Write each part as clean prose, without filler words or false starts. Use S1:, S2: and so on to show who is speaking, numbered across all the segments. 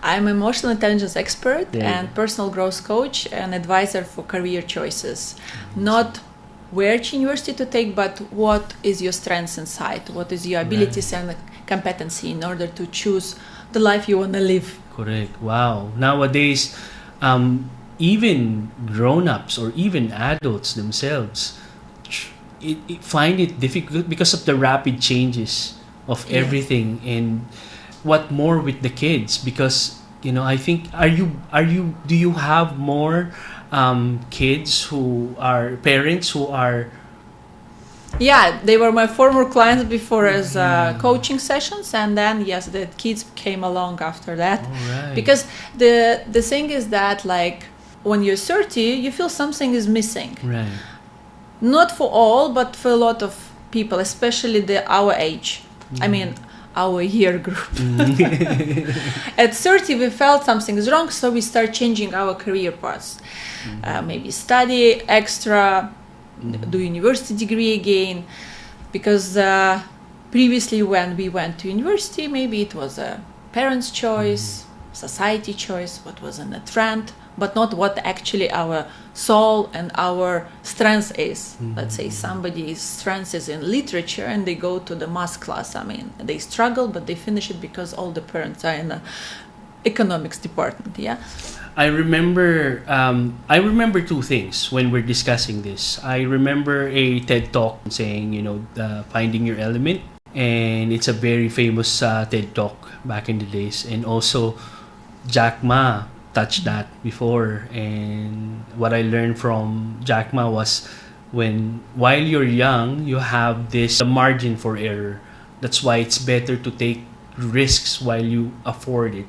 S1: I'm an emotional intelligence expert
S2: There you
S1: and
S2: go.
S1: personal growth coach and advisor for career choices. Not which university to take, but what is your strengths inside, what is your abilities and competency in order to choose the life you want to live.
S2: Correct. Wow. Nowadays, even grown-ups or even adults themselves find it difficult because of the rapid changes of
S1: Yes.
S2: everything, and what more with the kids, because I think, do you have more kids who are parents who are
S1: Yeah, they were my former clients before as coaching sessions, and then yes, the kids came along after that.
S2: Alright.
S1: Because the thing is that, like, when you're 30, you feel something is missing.
S2: right?
S1: Not for all, but for a lot of people, especially our age. I mean, our year group. At 30, we felt something is wrong, so we start changing our career paths. Maybe study extra, do university degree again, because previously when we went to university, maybe it was a parent's choice, society choice, what was in a trend, but not what actually our soul and our strength is. Let's say somebody's strength is in literature and they go to the math class. I mean, they struggle, but they finish it because all the parents are in the economics department. Yeah.
S2: I remember two things when we're discussing this. I remember a TED talk saying, finding your element, and it's a very famous TED talk back in the days. And also, Jack Ma touched that before. And what I learned from Jack Ma was, while you're young, you have this margin for error. That's why it's better to take risks while you afford it.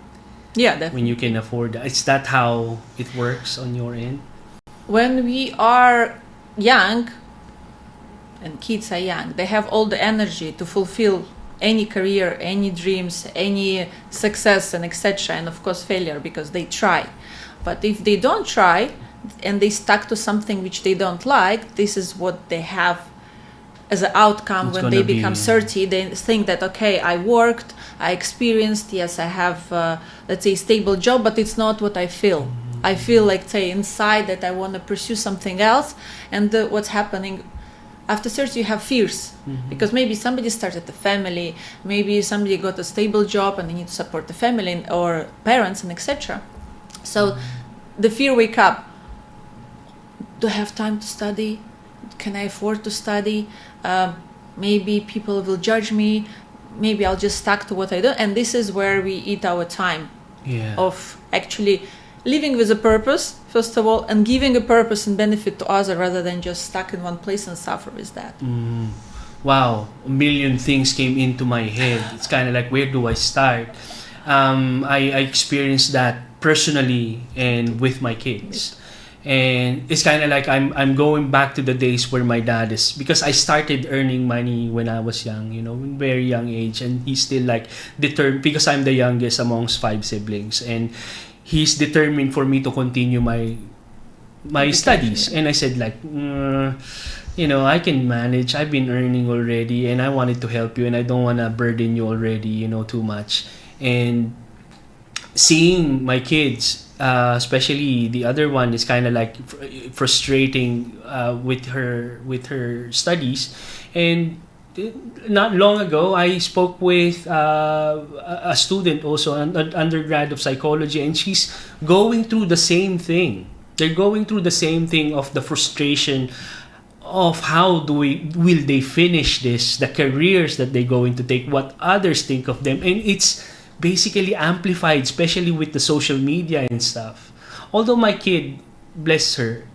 S1: Yeah, definitely.
S2: When you can afford that. Is that how it works on your end?
S1: When we are young, and kids are young, they have all the energy to fulfill any career, any dreams, any success, and etc. And of course failure, because they try. But if they don't try and they stuck to something which they don't like, this is what they have as an outcome.
S2: It's
S1: when they
S2: gonna
S1: become
S2: be-
S1: 30, they think that, okay, I worked, I experienced, yes, I have, let's say, stable job, but it's not what I feel. I feel like, say, inside that I want to pursue something else. And what's happening after 30, you have fears. Because maybe somebody started a family, maybe somebody got a stable job and they need to support the family or parents and etc. So the fear wake up. Do I have time to study? Can I afford to study? Maybe people will judge me. Maybe I'll just stuck to what I do. And this is where we eat our time
S2: Yeah.
S1: of actually living with a purpose, first of all, and giving a purpose and benefit to others rather than just stuck in one place and suffer with that.
S2: Wow, a million things came into my head. It's kind of like, where do I start? I experienced that personally and with my kids. And it's kind of like I'm going back to the days where my dad is, because I started earning money when I was young, very young age, and he's still like determined, because I'm the youngest amongst 5 siblings, and he's determined for me to continue my studies. And I said like, I can manage. I've been earning already, and I wanted to help you, and I don't want to burden you already, too much. And seeing my kids, especially the other one, is kind of like frustrating with her studies. And not long ago, I spoke with a student, also an undergrad of psychology, and she's going through the same thing. They're going through the same thing of the frustration of how will they finish this, the careers that they're going to take, what others think of them. And it's basically amplified, especially with the social media and stuff. Although my kid, bless her,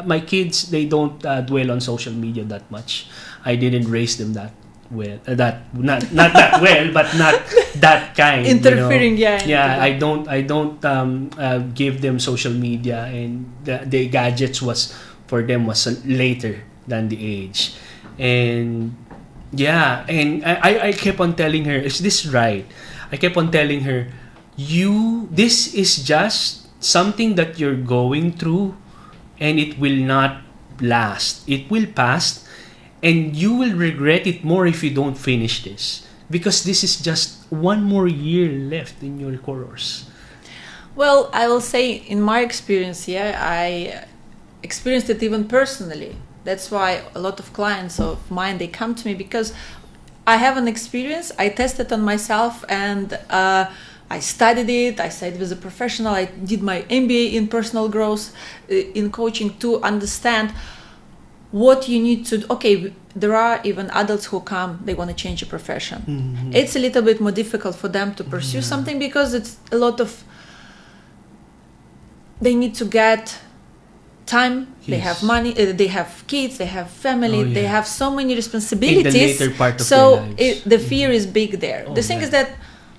S2: my kids, they don't dwell on social media that much. I didn't raise them that well, not that well, but not that kind.
S1: Interfering,
S2: Yeah, I don't give them social media, and the gadgets was for them was later than the age. And yeah, and I kept on telling her, is this right? I kept on telling her, this is just something that you're going through, and it will not last. It will pass, and you will regret it more if you don't finish this, because this is just one more year left in your course.
S1: Well, I will say in my experience, I experienced it even personally. That's why a lot of clients of mine, they come to me because I have an experience, I tested on myself, and I studied it, I studied with a professional, I did my MBA in personal growth, in coaching, to understand what you need to do. Okay, there are even adults who come, they want to change a profession.
S2: Mm-hmm.
S1: It's a little bit more difficult for them to pursue something because it's a lot of, they need to get time, they have money, they have kids, they have family, they have so many responsibilities.
S2: In the later part of
S1: so
S2: their lives.
S1: the fear is big there. The thing is that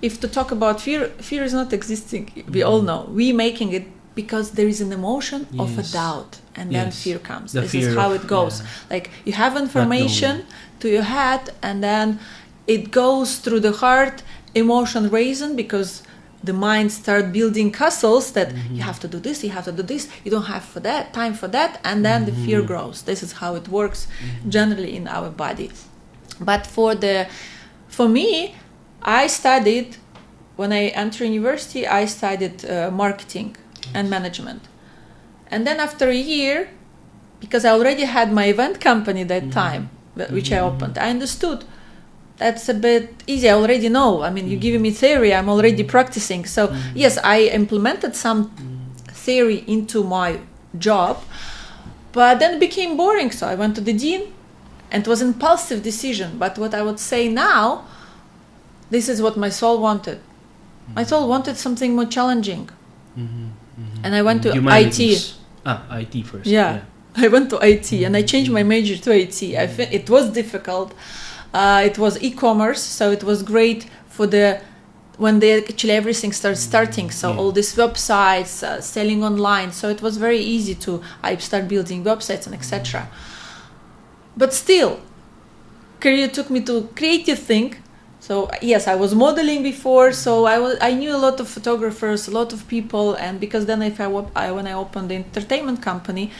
S1: if to talk about fear is not existing. We all know. We making it because there is an emotion of a doubt, and then fear comes. This is how it goes. Like you have information to your head, and then it goes through the heart, emotion raising, because the mind start building castles that you have to do this, you have to do this, you don't have for that time for that, and then the fear grows. This is how it works generally in our body. But for me, I studied, when I entered university, I studied marketing and management. And then after a year, because I already had my event company that time, which I opened, I understood that's a bit easy. I already know. I mean, you're giving me theory, I'm already practicing. So yes, I implemented some theory into my job, but then it became boring. So I went to the dean, and it was an impulsive decision. But what I would say now, this is what my soul wanted. My soul wanted something more challenging. And I went to
S2: Humanities. IT first.
S1: Yeah. I went to IT, and I changed my major to IT. It was difficult. It was e-commerce, so it was great for when actually everything starts starting. So all these websites, selling online. So it was very easy I start building websites and etc. But still, career took me to creative thing. So yes, I was modeling before, so I knew a lot of photographers, a lot of people, and because then when I opened the entertainment company,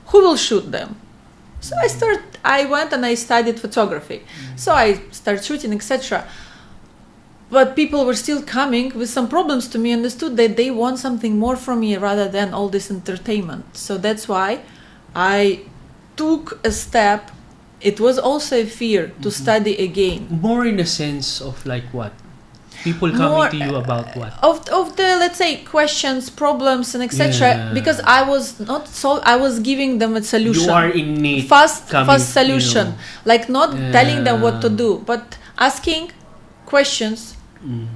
S1: who will shoot them? So I went and I studied photography. So I started shooting, etc. But people were still coming with some problems to me, understood that they want something more from me rather than all this entertainment. So that's why I took a step. It was also a fear to study again.
S2: More in a sense of like what? People coming to you about what?
S1: Of the, let's say, questions, problems, and etc. Because I was giving them a solution.
S2: You are in need.
S1: Fast solution. Like not telling them what to do, but asking questions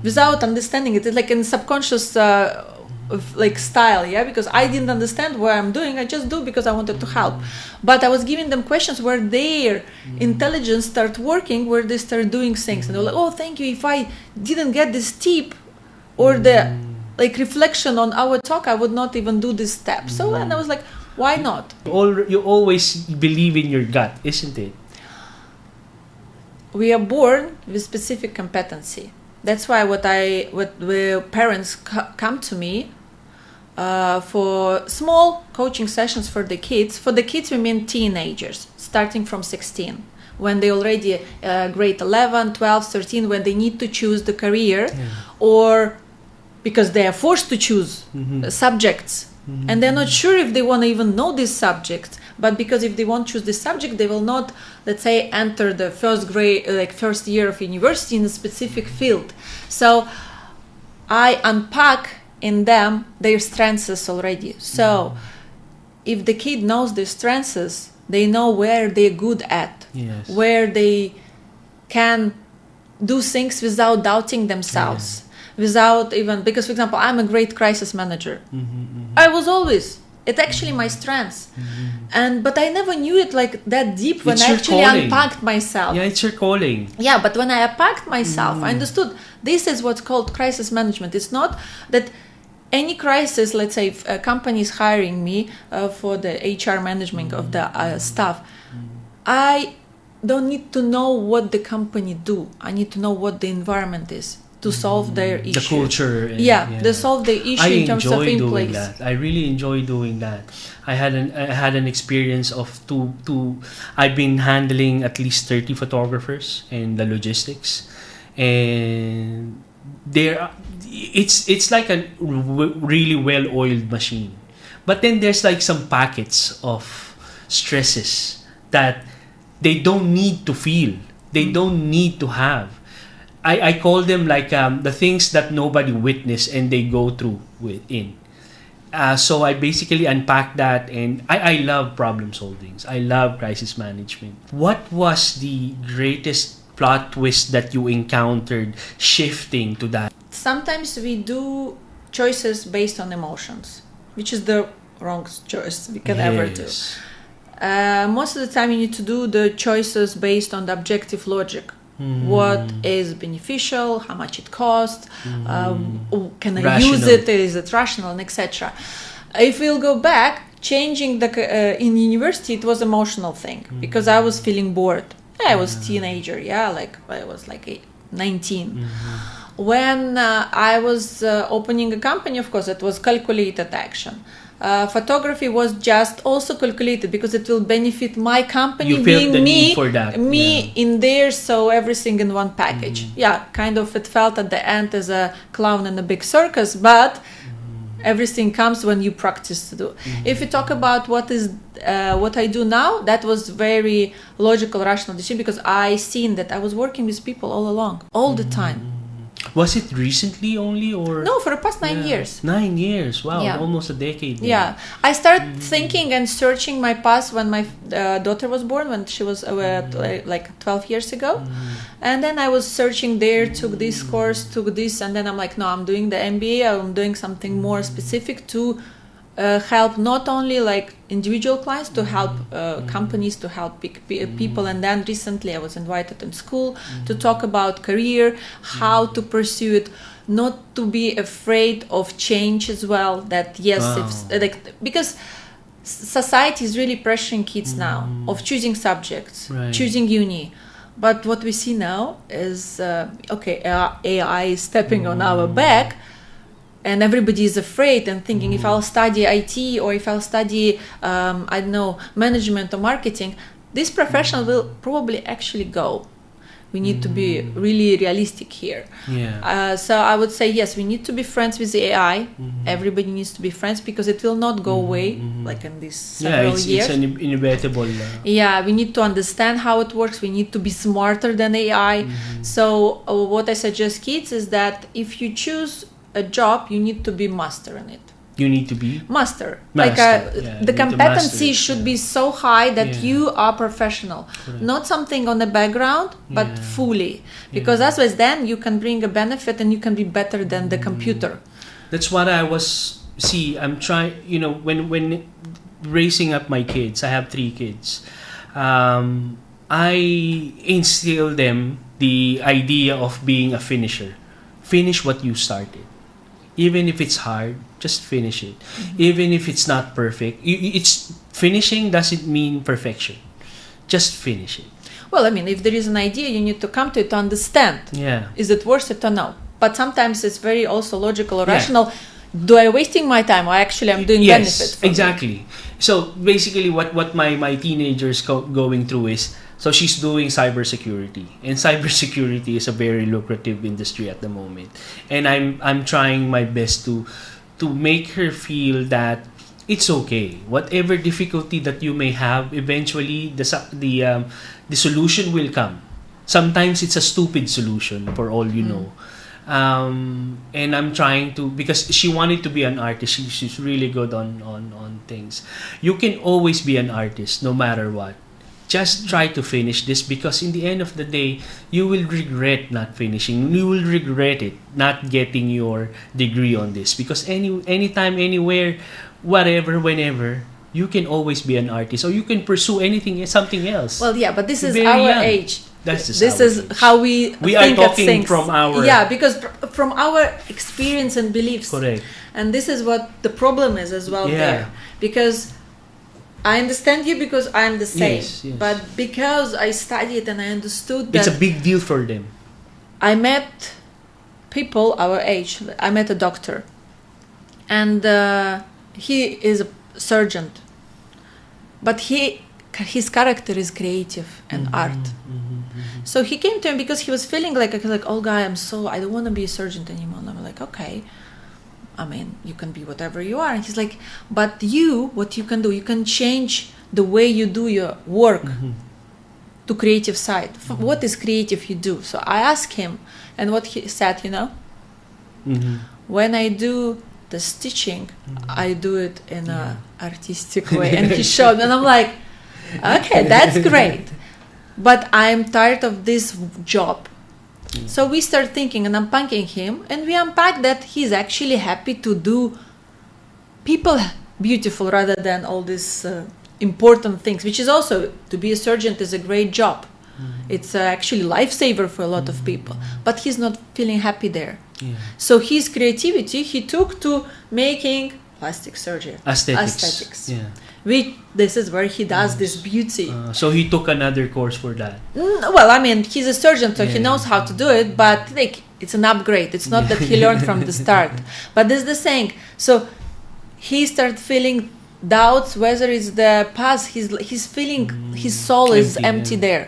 S1: without understanding it. It's like in subconscious style, because I didn't understand what I'm doing. I just do because I wanted to help. But I was giving them questions where their intelligence start working, where they start doing things, and they're like, oh, thank you, if I didn't get this tip or the reflection on our talk, I would not even do this step. So and I was like, why not?
S2: You always believe in your gut, isn't it?
S1: We are born with specific competency. That's why what the parents come to me for small coaching sessions for the kids. For the kids, we mean teenagers, starting from 16, when they already grade 11, 12, 13, when they need to choose the career, or because they are forced to choose subjects, and they're not sure if they want to even know this subject. But because if they won't choose this subject, they will not, let's say, enter the first year of university in a specific field. So I unpack in them their strengths already. So if the kid knows their strengths, they know where they're good at, where they can do things without doubting themselves, without even, because for example, I'm a great crisis manager. I was always. It's actually my strengths, but I never knew it like that deep when I actually unpacked myself.
S2: Yeah, it's your calling.
S1: Yeah, but when I unpacked myself, I understood this is what's called crisis management. It's not that any crisis, let's say if a company is hiring me for the HR management of the staff, I don't need to know what the company do. I need to know what the environment is to solve their issue.
S2: The culture.
S1: To solve the issue in terms of in place.
S2: That. I really enjoy doing that. I had an experience of I've been handling at least 30 photographers in the logistics, and it's like a really well-oiled machine. But then there's like some packets of stresses that they don't need to feel. They don't need to have. I call them like the things that nobody witnessed and they go through within. So I basically unpack that, and I love problem solving. I love crisis management. What was the greatest plot twist that you encountered shifting to that?
S1: Sometimes we do choices based on emotions, which is the wrong choice we can ever do. Most of the time you need to do the choices based on the objective logic. What is beneficial, how much it costs, can I use it, is it rational, and etc. If we'll go back, changing the in university, it was emotional thing because I was feeling bored. I was teenager, like I was like 19. When I was opening a company, of course, it was calculated action. Photography was just also calculated because it will benefit my company,
S2: you
S1: being
S2: the
S1: me,
S2: need for that.
S1: in there, so everything in one package. Kind of it felt at the end as a clown in a big circus, but everything comes when you practice to do. If you talk about what I do now, that was very logical, rational decision because I seen that I was working with people all along, all the time.
S2: Was it recently only or?
S1: No, for the past 9 years.
S2: 9 years, wow, almost a decade.
S1: Yeah, I started thinking and searching my past when my daughter was born, when she was like 12 years ago. And then I was searching there, took this course, took this, and then I'm like, no, I'm doing the MBA, I'm doing something more specific to help not only like individual clients, to help companies, to help people. And then recently I was invited in school to talk about career, how to pursue it, not to be afraid of change as well. That because society is really pressuring kids now of choosing subjects, choosing uni. But what we see now is AI is stepping on our back. And everybody is afraid and thinking, if I'll study IT or if I'll study, management or marketing, this profession will probably actually go. We need to be really realistic here. So I would say, yes, we need to be friends with the AI. Everybody needs to be friends because it will not go away like in these several years.
S2: It's inevitable.
S1: We need to understand how it works. We need to be smarter than AI. So what I suggest kids is that if you choose a job, you need to be master in it.
S2: You need to be
S1: master. The competencies should be so high that you are professional.
S2: Correct.
S1: Not something on the background, but fully. Because otherwise then you can bring a benefit and you can be better than the computer.
S2: That's what I was... See, I'm trying... when raising up my kids, I have 3 kids. I instill them the idea of being a finisher. Finish what you started. Even if it's hard, just finish it. Even if it's not perfect, it's finishing doesn't mean perfection. Just finish it.
S1: Well, if there is an idea, you need to come to it to understand. Is it worth it or no? But sometimes it's very also logical or rational. Do I wasting my time or actually I'm doing benefit?
S2: Exactly. So basically what my teenagers going through is, so she's doing cybersecurity, and cybersecurity is a very lucrative industry at the moment. And I'm trying my best to make her feel that it's okay. Whatever difficulty that you may have, eventually the solution will come. Sometimes it's a stupid solution for all you know. And I'm trying to, because she wanted to be an artist. She's really good on things. You can always be an artist no matter what. Just try to finish this, because in the end of the day, you will regret not finishing. You will regret it, not getting your degree on this. Because anytime, anywhere, whatever, whenever, you can always be an artist, or you can pursue something else.
S1: Well, but this is our age.
S2: This
S1: is how we think
S2: are talking
S1: of things.
S2: From our...
S1: because from our experience and beliefs.
S2: Correct.
S1: And this is what the problem is as well there. Because I understand you because I am the same.
S2: Yes.
S1: But because I studied and I understood that...
S2: It's a big deal for them.
S1: I met people our age. I met a doctor. And he is a surgeon. But his character is creative and art. So he came to him because he was feeling like Olga, I don't want to be a surgeon anymore. And I'm like, okay, I mean, you can be whatever you are. And he's like, but what you can do, you can change the way you do your work to creative side. What is creative you do? So I asked him, and what he said, when I do the stitching, I do it in a artistic way. And he showed me, and I'm like, okay, that's great. But I'm tired of this job. So we start thinking and unpacking him, and we unpack that he's actually happy to do people beautiful rather than all these important things, which is also, to be a surgeon is a great job. It's actually lifesaver for a lot of people, but he's not feeling happy there. So his creativity he took to making plastic surgery, aesthetics. This is where he does this beauty.
S2: So he took another course for that.
S1: Well, I mean, he's a surgeon, so he knows how to do it, but it's an upgrade. It's not that he learned from the start. But this is the thing. So he started feeling doubts whether it's the past. He's feeling his soul is empty there.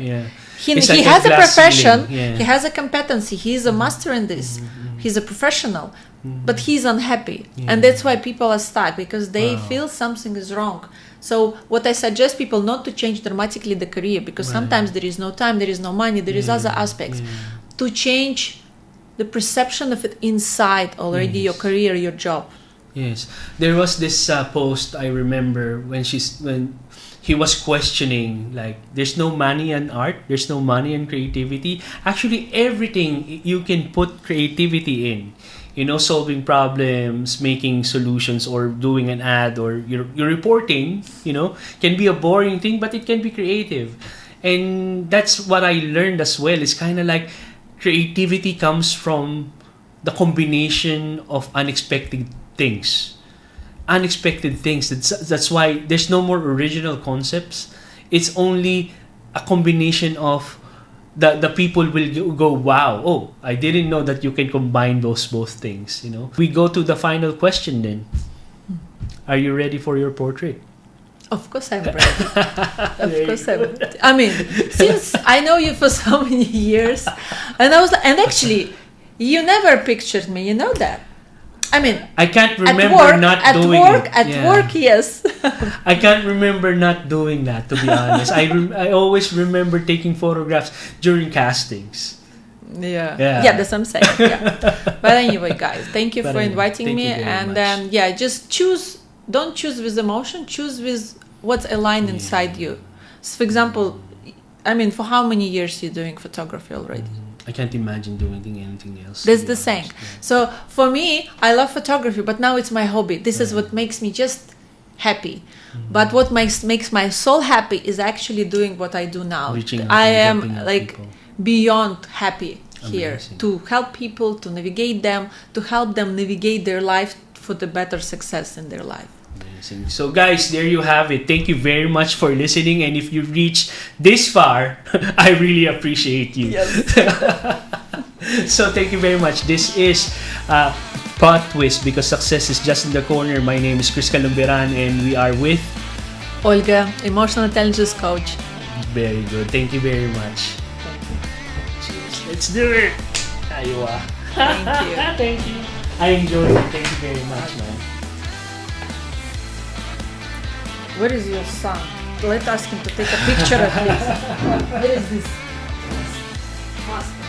S1: He has a profession, he has a competency, he's a master in this, he's a professional, but he's unhappy. And that's why people are stuck, because they feel something is wrong. So what I suggest people not to change dramatically the career, because sometimes there is no time, there is no money, there is other aspects. To change the perception of it inside already, your career, your job.
S2: Yes. There was this post I remember when he was questioning, like, there's no money in art, there's no money in creativity. Actually, everything you can put creativity in. Solving problems, making solutions, or doing an ad, or your reporting, can be a boring thing, but it can be creative. And that's what I learned as well. It's kind of like creativity comes from the combination of unexpected things. That's why there's no more original concepts. It's only a combination of the people will go, wow, I didn't know that you can combine those both things. We go to the final question then. Are you ready for your portrait?
S1: Of course I'm ready. Of course I'm ready. I mean, since I know you for so many years, and actually you never pictured me, you know that. I mean,
S2: I can't remember not doing it.
S1: At work, yes.
S2: I can't remember not doing that, to be honest. I always remember taking photographs during castings.
S1: Yeah, that's what I'm saying. But anyway, guys, thank you for inviting me. And then, just don't choose with emotion, choose with what's aligned inside you. So, for example, I mean, for how many years are you doing photography already?
S2: I can't imagine doing anything else.
S1: That's the thing. So for me, I love photography, but now it's my hobby. This is what makes me just happy. But what makes my soul happy is actually doing what I do now. I am like beyond happy here to help people, to navigate them, to help them navigate their life for the better success in their life.
S2: Amazing. So guys, there you have it. Thank you very much for listening, and if you reached this far, I really appreciate you.
S1: Yes.
S2: So thank you very much. This is Plot Twist, because success is just in the corner. My name is Chris Calumberan, and we are with
S1: Olga, emotional intelligence coach.
S2: Very good. Thank you very much.
S1: Thank you.
S2: Cheers. Let's do it. Aywa.
S1: Thank you.
S2: Thank you. I enjoyed it. Thank you very much, man.
S1: Where is your son? Let's ask him to take a picture at least. Where is this? Master.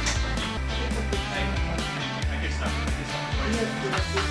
S1: I can stop.